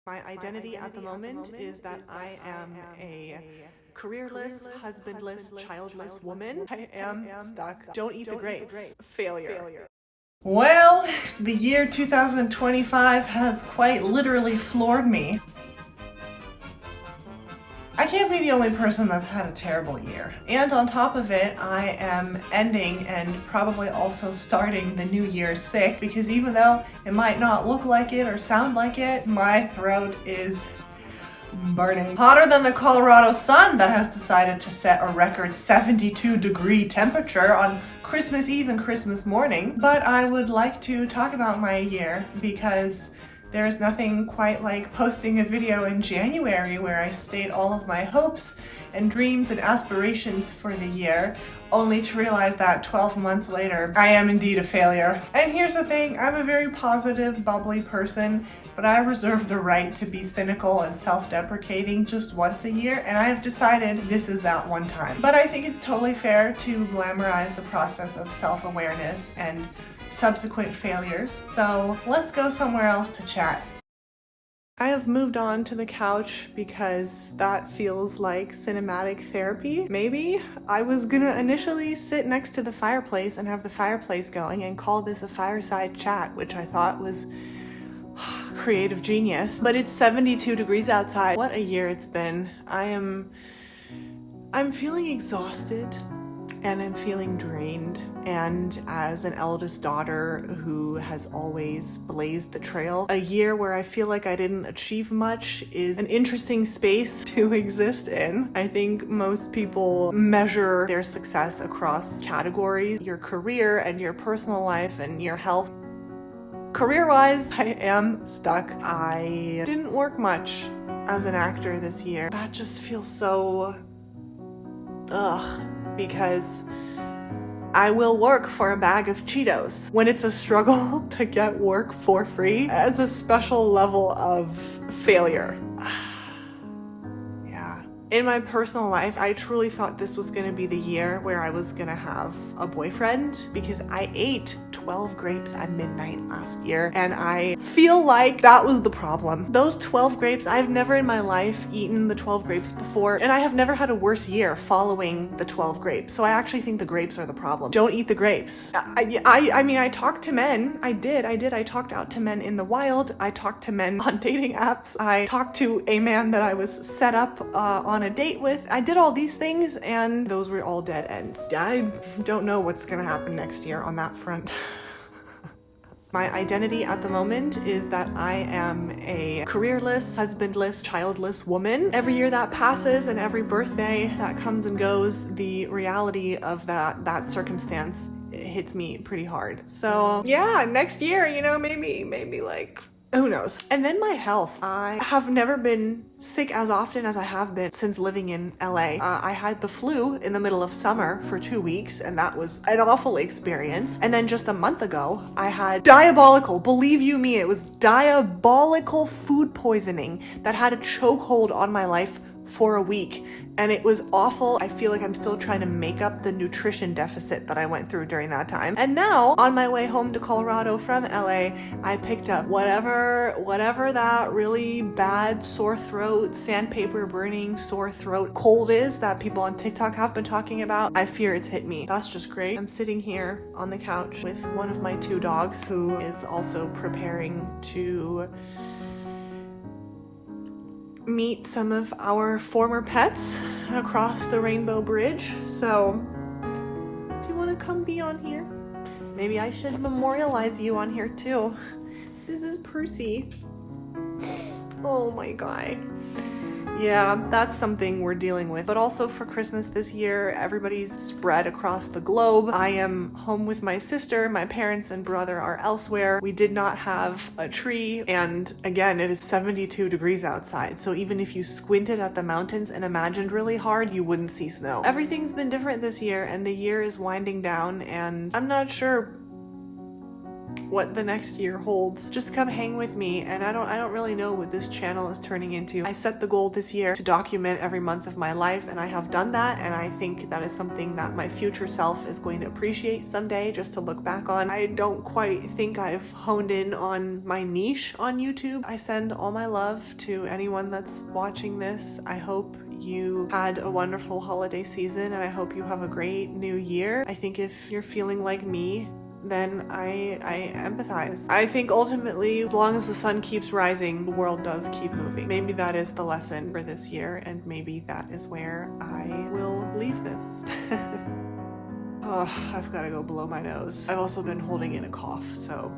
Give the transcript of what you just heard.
My identity at the moment is that I am a careerless, husbandless, childless woman. I am stuck. Don't eat the grapes. Failure. Well, the year 2025 has quite literally floored me. I can't be the only person that's had a terrible year. And on top of it, I am ending and probably also starting the new year sick because even though it might not look like it or sound like it, my throat is burning. Hotter than the Colorado sun that has decided to set a record 72-degree temperature on Christmas Eve and Christmas morning. But I would like to talk about my year because there's nothing quite like posting a video in January where I state all of my hopes and dreams and aspirations for the year, only to realize that 12 months later, I am indeed a failure. And here's the thing, I'm a very positive, bubbly person, but I reserve the right to be cynical and self-deprecating just once a year, and I have decided this is that one time. But I think it's totally fair to glamorize the process of self-awareness and subsequent failures. So let's go somewhere else to chat. I have moved on to the couch because that feels like cinematic therapy. Maybe I was gonna initially sit next to the fireplace and have the fireplace going and call this a fireside chat, which I thought was creative genius. But it's 72 degrees outside. What a year it's been. I'm feeling exhausted and I'm feeling drained. And as an eldest daughter who has always blazed the trail, a year where I feel like I didn't achieve much is an interesting space to exist in. I think most people measure their success across categories, your career and your personal life and your health. Career-wise, I am stuck. I didn't work much as an actor this year. That just feels so because I will work for a bag of Cheetos when it's a struggle to get work for free as a special level of failure. In my personal life, I truly thought this was gonna be the year where I was gonna have a boyfriend because I ate 12 grapes at midnight last year and I feel like that was the problem. Those 12 grapes, I've never in my life eaten the 12 grapes before and I have never had a worse year following the 12 grapes. So I actually think the grapes are the problem. Don't eat the grapes. I mean, I talked to men. I did. I talked out to men in the wild. I talked to men on dating apps. I talked to a man that I was set up on a date with. I did all these things and those were all dead ends. I don't know what's gonna happen next year on that front. My identity at the moment is that I am a careerless, husbandless, childless woman. Every year that passes and every birthday that comes and goes, the reality of that circumstance hits me pretty hard. So yeah, next year, you know, maybe like, who knows? And then my health. I have never been sick as often as I have been since living in LA. I had the flu in the middle of summer for 2 weeks and that was an awful experience. And then just a month ago, I had diabolical, believe you me, it was diabolical food poisoning that had a chokehold on my life for a week and it was awful. I feel like I'm still trying to make up the nutrition deficit that I went through during that time. And now on my way home to Colorado from LA, I picked up whatever that really bad sore throat, sandpaper burning sore throat cold is that people on TikTok have been talking about. I fear it's hit me. That's just great. I'm sitting here on the couch with one of my 2 dogs who is also preparing to meet some of our former pets across the Rainbow Bridge. So, do you want to come be on here? Maybe I should memorialize you on here too. This is Percy. Oh my god. Yeah, that's something we're dealing with. But also for Christmas this year, everybody's spread across the globe. I am home with my sister. My parents and brother are elsewhere. We did not have a tree. And again, it is 72 degrees outside. So even if you squinted at the mountains and imagined really hard, you wouldn't see snow. Everything's been different this year and the year is winding down and I'm not sure what the next year holds. Just come hang with me, and I don't really know what this channel is turning into. I set the goal this year to document every month of my life, and I have done that, and I think that is something that my future self is going to appreciate someday, just to look back on. I don't quite think I've honed in on my niche on YouTube. I send all my love to anyone that's watching this. I hope you had a wonderful holiday season, and I hope you have a great new year. I think if you're feeling like me, then I empathize. I think ultimately, as long as the sun keeps rising, the world does keep moving. Maybe that is the lesson for this year, and maybe that is where I will leave this. Oh, I've got to go blow my nose. I've also been holding in a cough, so